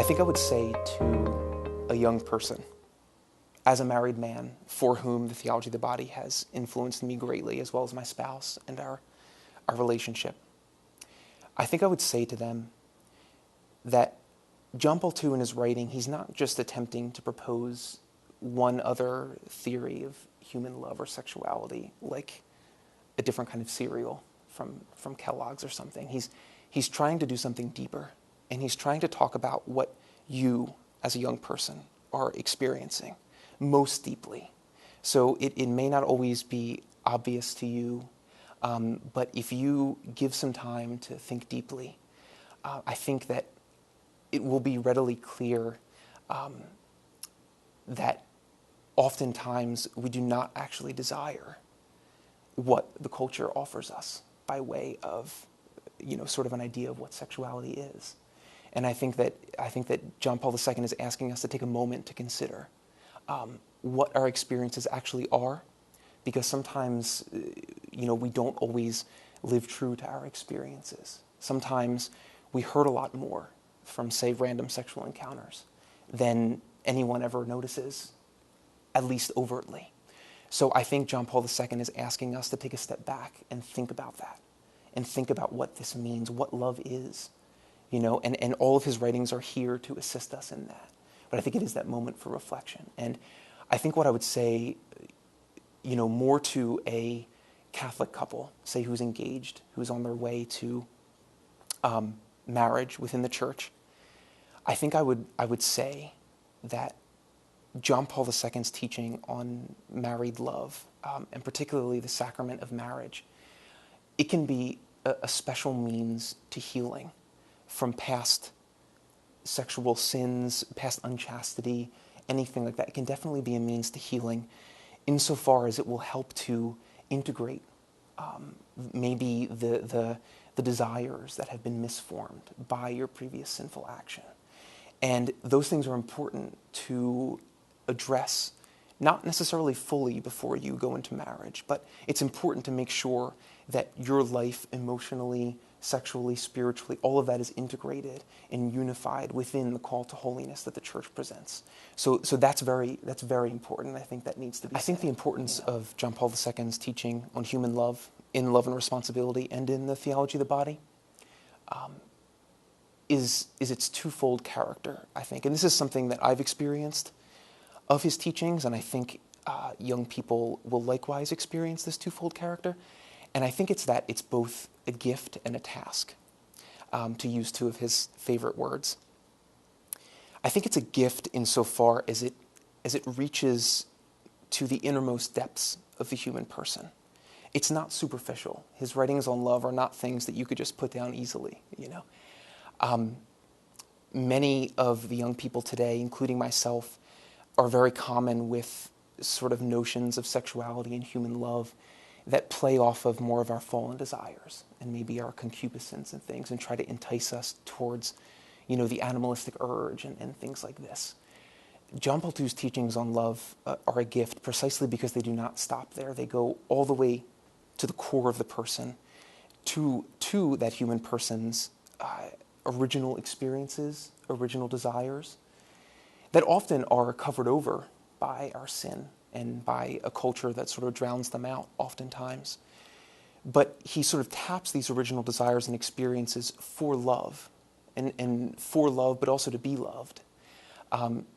I think I would say to a young person, as a married man for whom the theology of the body has influenced me greatly, as well as my spouse and our relationship, I think I would say to them that John Paul II in his writing, he's not just attempting to propose one other theory of human love or sexuality, like a different kind of cereal from Kellogg's or something. He's trying to do something deeper, and he's trying to talk about what you, as a young person, are experiencing most deeply. So it may not always be obvious to you, but if you give some time to think deeply, I think that it will be readily clear that oftentimes we do not actually desire what the culture offers us by way of, sort of an idea of what sexuality is. And I think that John Paul II is asking us to take a moment to consider what our experiences actually are, because sometimes, we don't always live true to our experiences. Sometimes we hurt a lot more from, say, random sexual encounters than anyone ever notices, at least overtly. So I think John Paul II is asking us to take a step back and think about that, and think about what this means, what love is, and all of his writings are here to assist us in that. But I think it is that moment for reflection. And I think what I would say, more to a Catholic couple, say who's engaged, who's on their way to marriage within the church, I think I would say that John Paul II's teaching on married love, and particularly the sacrament of marriage, it can be a special means to healing from past sexual sins, past unchastity, anything like that. It can definitely be a means to healing insofar as it will help to integrate maybe the desires that have been misformed by your previous sinful action. And those things are important to address, not necessarily fully before you go into marriage, but it's important to make sure that your life emotionally, sexually, spiritually, all of that is integrated and unified within the call to holiness that the church presents. So that's very important. I think that needs to be said. I think the importance of John Paul II's teaching on human love, in Love and Responsibility, and in the Theology of the Body, is its twofold character, I think. And this is something that I've experienced of his teachings, and I think young people will likewise experience this twofold character. And I think it's that it's both a gift and a task, to use two of his favorite words. I think it's a gift insofar as it reaches to the innermost depths of the human person. It's not superficial. His writings on love are not things that you could just put down easily, Many of the young people today, including myself, are very common with sort of notions of sexuality and human love that play off of more of our fallen desires and maybe our concupiscence and things, and try to entice us towards, the animalistic urge and things like this. John Paul II's teachings on love are a gift precisely because they do not stop there. They go all the way to the core of the person, to that human person's original experiences, original desires, that often are covered over by our sin and by a culture that sort of drowns them out oftentimes. But he sort of taps these original desires and experiences for love, and for love, but also to be loved,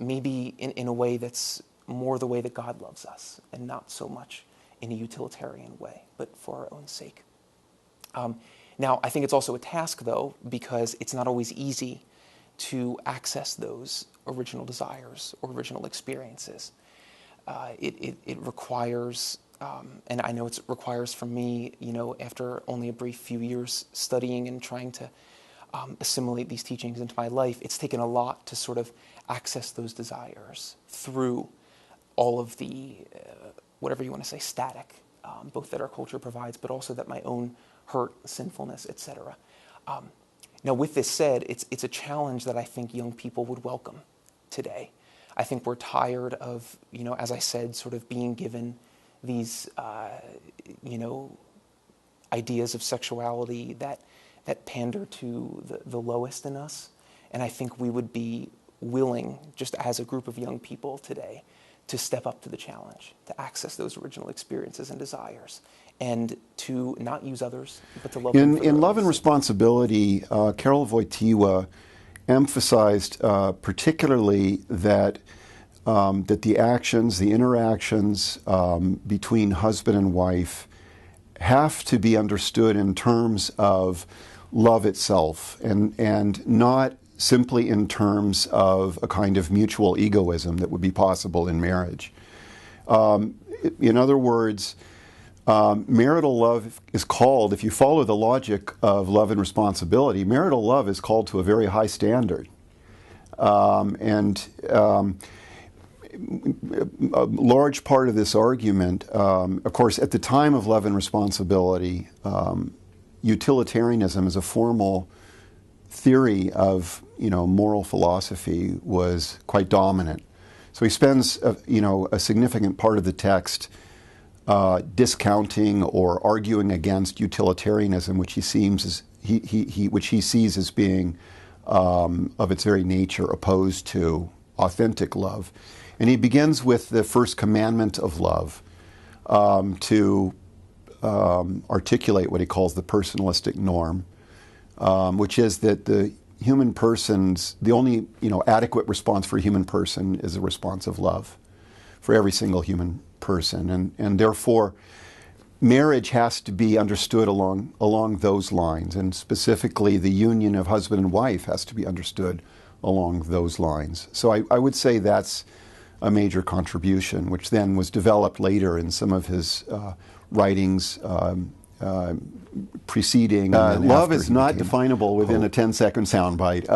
maybe in a way that's more the way that God loves us, and not so much in a utilitarian way, but for our own sake. Now, I think it's also a task, though, because it's not always easy to access those original desires or original experiences. It requires, and I know it requires from me, after only a brief few years studying and trying to assimilate these teachings into my life, it's taken a lot to sort of access those desires through all of the, whatever you want to say, static, both that our culture provides, but also that my own hurt, sinfulness, etc. Now, with this said, it's a challenge that I think young people would welcome today. I think we're tired of, as I said, sort of being given these, ideas of sexuality that pander to the lowest in us, And I think we would be willing, just as a group of young people today, to step up to the challenge, to access those original experiences and desires, and to not use others, but to love them for their In own Love and sake. Responsibility, Karol Wojtyła emphasized particularly that that the actions, the interactions between husband and wife have to be understood in terms of love itself, and not simply in terms of a kind of mutual egoism that would be possible in marriage. In other words, marital love is called, if you follow the logic of Love and Responsibility, marital love is called to a very high standard. A large part of this argument, of course, at the time of Love and Responsibility, utilitarianism as a formal theory of moral philosophy was quite dominant. So he spends a significant part of the text discounting or arguing against utilitarianism, which he sees as being of its very nature opposed to authentic love. And he begins with the first commandment of love to articulate what he calls the personalistic norm, which is that the human person's, the only adequate response for a human person is a response of love for every single human person. And therefore, marriage has to be understood along those lines, and specifically the union of husband and wife has to be understood along those lines. So I would say that's a major contribution, which then was developed later in some of his writings preceding. Love is not definable within a 10-second soundbite.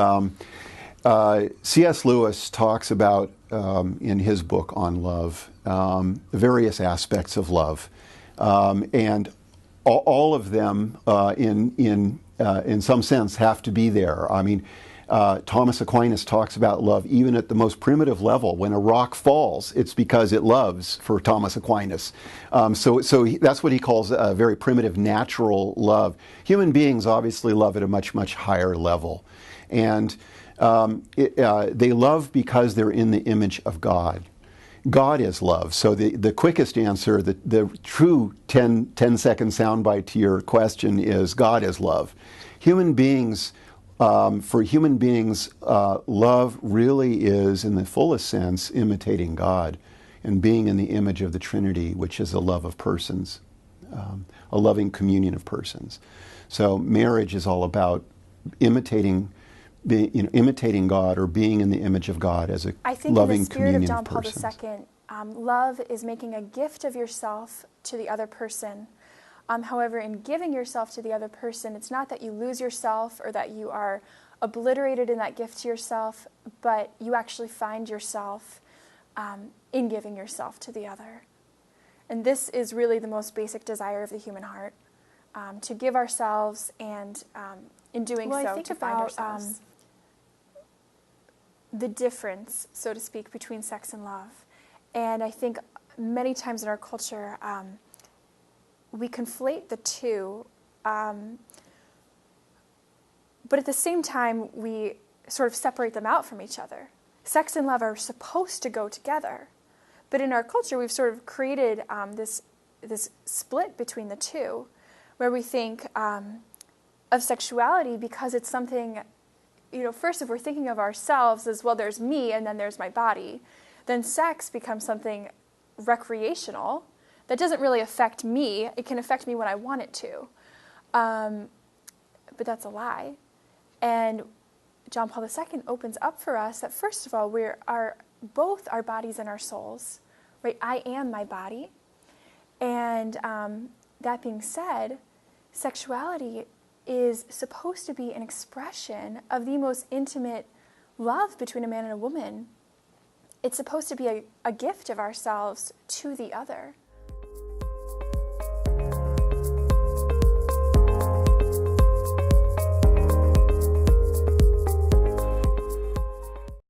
C.S. Lewis talks about, in his book on love, various aspects of love. And all of them, in some sense, have to be there. I mean, Thomas Aquinas talks about love even at the most primitive level. When a rock falls, it's because it loves, for Thomas Aquinas. So that's what he calls a very primitive, natural love. Human beings obviously love at a much, much higher level. And they love because they're in the image of God. God is love. So the quickest answer, the true 10-second soundbite to your question is God is love. Human beings, for human beings, love really is, in the fullest sense, imitating God and being in the image of the Trinity, which is a love of persons, a loving communion of persons. So marriage is all about imitating God or being in the image of God as a loving communion of persons. I think in the spirit of John Paul II, love is making a gift of yourself to the other person. However, in giving yourself to the other person, it's not that you lose yourself or that you are obliterated in that gift to yourself, but you actually find yourself in giving yourself to the other. And this is really the most basic desire of the human heart, to give ourselves and in doing so to find ourselves. The difference, so to speak, between sex and love. And I think many times in our culture, we conflate the two, but at the same time, we sort of separate them out from each other. Sex and love are supposed to go together, but in our culture, we've sort of created this split between the two, where we think of sexuality because it's something, first if we're thinking of ourselves as, well, there's me and then there's my body, then sex becomes something recreational that doesn't really affect me. It can affect me when I want it to. But that's a lie. And John Paul II opens up for us that, first of all, both our bodies and our souls, right? I am my body. And that being said, sexuality is supposed to be an expression of the most intimate love between a man and a woman. It's supposed to be a gift of ourselves to the other.